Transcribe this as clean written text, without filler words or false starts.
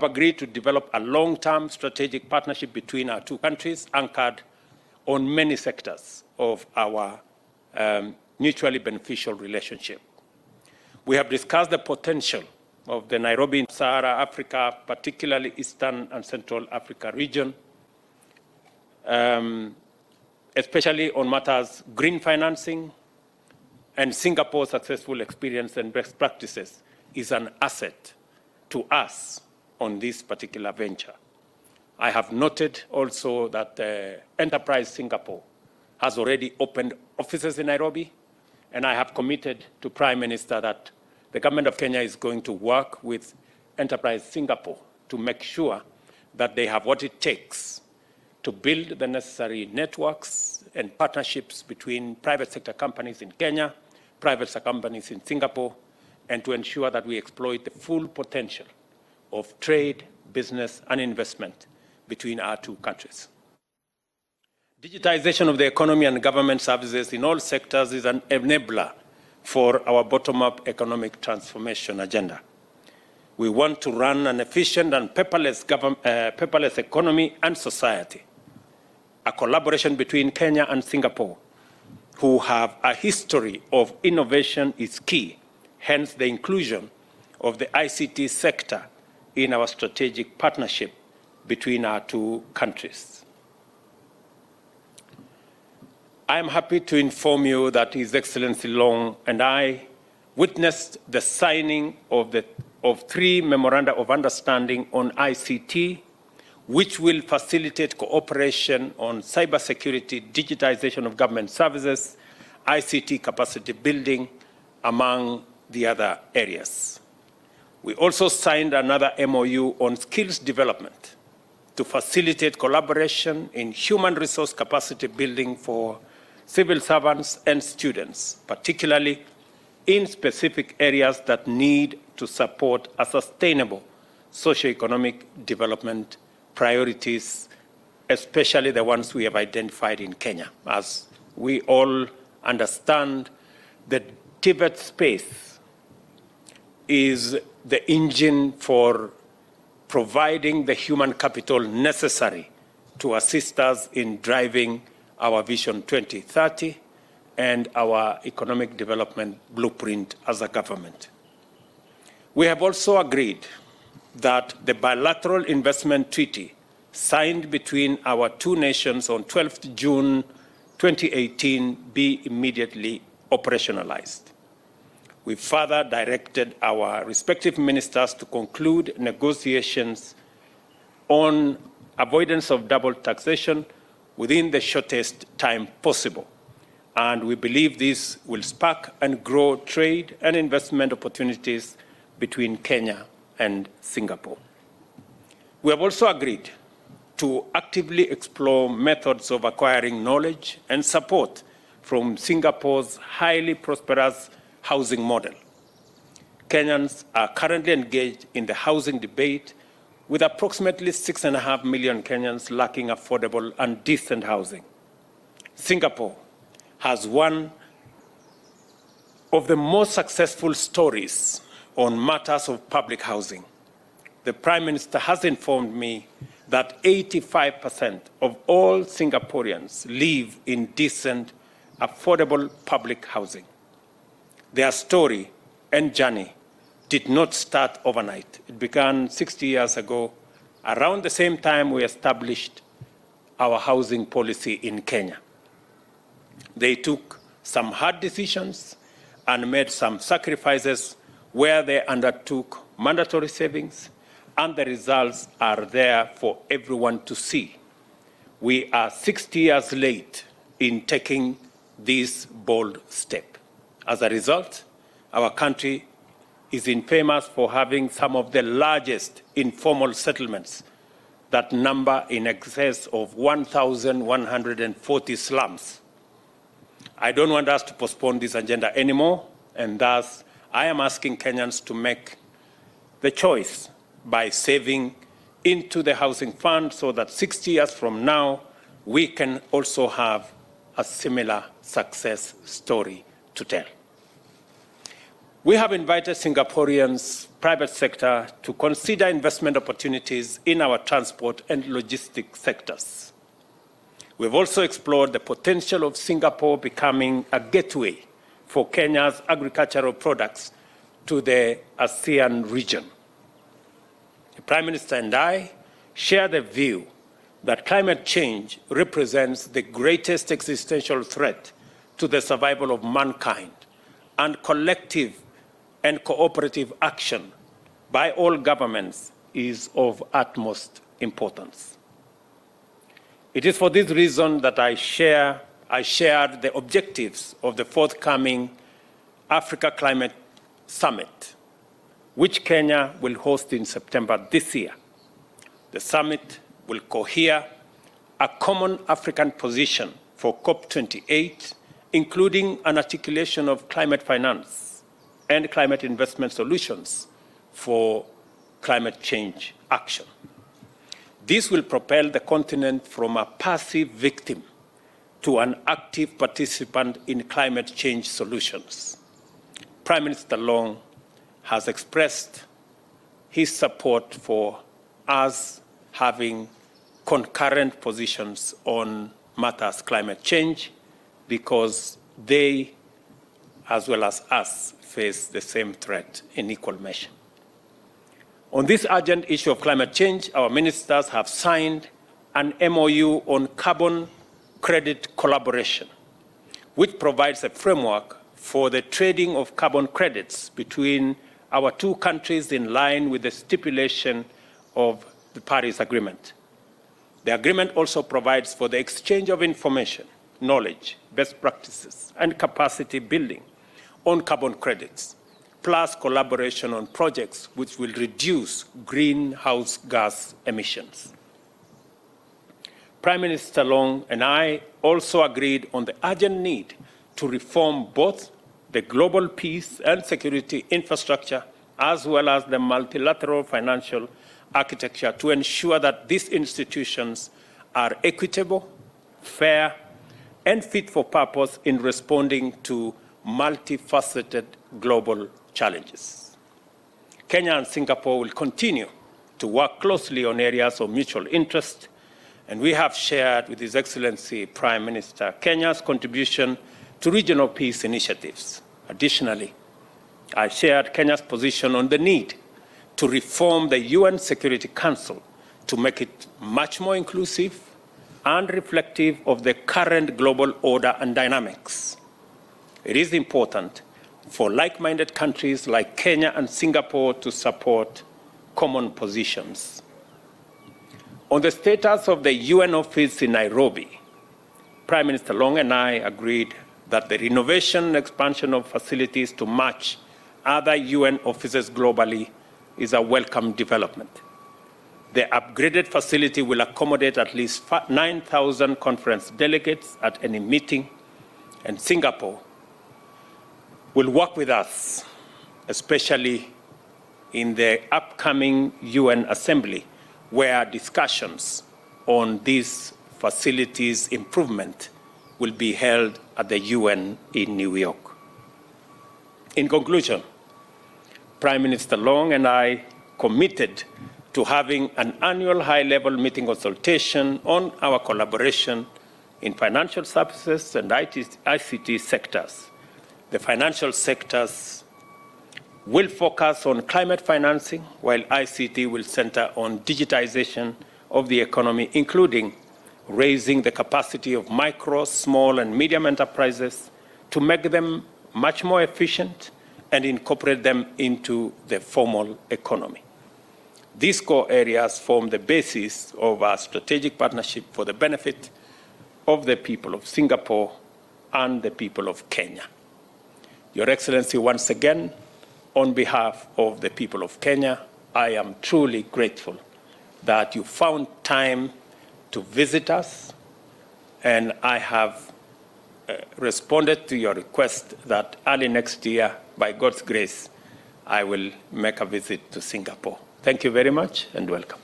agreed to develop a long-term strategic partnership between our two countries, anchored on many sectors of our mutually beneficial relationship. We have discussed the potential of the Nairobi Sahara Africa, particularly Eastern and Central Africa region, especially on matters green financing, and Singapore's successful experience and best practices is an asset to us on this particular venture. I have noted also that Enterprise Singapore has already opened offices in Nairobi, and I have committed to Prime Minister that the government of Kenya is going to work with Enterprise Singapore to make sure that they have what it takes to build the necessary networks and partnerships between private sector companies in Kenya, private sector companies in Singapore, and to ensure that we exploit the full potential of trade, business, and investment between our two countries. Digitization of the economy and government services in all sectors is an enabler for our bottom-up economic transformation agenda. We want to run an efficient and paperless economy and society. A collaboration between Kenya and Singapore, who have a history of innovation, is key, hence the inclusion of the ICT sector in our strategic partnership between our two countries. I am happy to inform you that His Excellency Loong and I witnessed the signing of 3 memoranda of understanding on ICT, which will facilitate cooperation on cybersecurity, digitization of government services, ICT capacity building, among the other areas. We also signed another MOU on skills development to facilitate collaboration in human resource capacity building for civil servants and students, particularly in specific areas that need to support a sustainable socio-economic development priorities, especially the ones we have identified in Kenya. As we all understand, the Tibet space is the engine for providing the human capital necessary to assist us in driving our Vision 2030 and our economic development blueprint as a government. We have also agreed that the bilateral investment treaty signed between our two nations on 12th June 2018 be immediately operationalized. We further directed our respective ministers to conclude negotiations on avoidance of double taxation within the shortest time possible. And we believe this will spark and grow trade and investment opportunities between Kenya and Singapore. We have also agreed to actively explore methods of acquiring knowledge and support from Singapore's highly prosperous housing model. Kenyans are currently engaged in the housing debate, with approximately 6.5 million Kenyans lacking affordable and decent housing. Singapore has one of the most successful stories on matters of public housing. The Prime Minister has informed me that 85% of all Singaporeans live in decent, affordable public housing. Their story and journey did not start overnight. It began 60 years ago, around the same time we established our housing policy in Kenya. They took some hard decisions and made some sacrifices where they undertook mandatory savings, and the results are there for everyone to see. We are 60 years late in taking this bold step. As a result, our country is infamous for having some of the largest informal settlements that number in excess of 1,140 slums. I don't want us to postpone this agenda anymore, and thus I am asking Kenyans to make the choice by saving into the housing fund so that 60 years from now, we can also have a similar success story to tell. We have invited Singaporeans' private sector to consider investment opportunities in our transport and logistics sectors. We've also explored the potential of Singapore becoming a gateway for Kenya's agricultural products to the Hsien region. The Prime Minister and I share the view that climate change represents the greatest existential threat to the survival of mankind, and collective and cooperative action by all governments is of utmost importance. It is for this reason that I shared the objectives of the forthcoming Africa Climate Summit, which Kenya will host in September this year. The summit will cohere a common African position for COP28, including an articulation of climate finance and climate investment solutions for climate change action. This will propel the continent from a passive victim to an active participant in climate change solutions. Prime Minister Loong has expressed his support for us having concurrent positions on matters climate change, because they, as well as us, face the same threat in equal measure. On this urgent issue of climate change, our ministers have signed an MOU on carbon credit collaboration, which provides a framework for the trading of carbon credits between our two countries in line with the stipulation of the Paris Agreement. The agreement also provides for the exchange of information, knowledge, best practices, and capacity building on carbon credits, plus collaboration on projects which will reduce greenhouse gas emissions. Prime Minister Loong and I also agreed on the urgent need to reform both the global peace and security infrastructure, as well as the multilateral financial architecture, to ensure that these institutions are equitable, fair, and fit for purpose in responding to multifaceted global challenges. Kenya and Singapore will continue to work closely on areas of mutual interest, and we have shared with His Excellency Prime Minister Kenya's contribution to regional peace initiatives. Additionally, I shared Kenya's position on the need to reform the UN Security Council to make it much more inclusive and reflective of the current global order and dynamics. It is important for like-minded countries like Kenya and Singapore to support common positions. On the status of the UN office in Nairobi, Prime Minister Loong and I agreed that the renovation and expansion of facilities to match other UN offices globally is a welcome development. The upgraded facility will accommodate at least 9,000 conference delegates at any meeting, and Singapore will work with us, especially in the upcoming UN Assembly, where discussions on these facilities improvement will be held at the UN in New York. In conclusion, Prime Minister Loong and I committed to having an annual high-level meeting consultation on our collaboration in financial services and ICT sectors. The financial sectors will focus on climate financing, while ICT will center on digitization of the economy, including raising the capacity of micro, small, and medium enterprises to make them much more efficient and incorporate them into the formal economy. These core areas form the basis of our strategic partnership for the benefit of the people of Singapore and the people of Kenya. Your Excellency, once again, on behalf of the people of Kenya, I am truly grateful that you found time to visit us, and I have responded to your request that early next year, by God's grace, I will make a visit to Singapore. Thank you very much and welcome.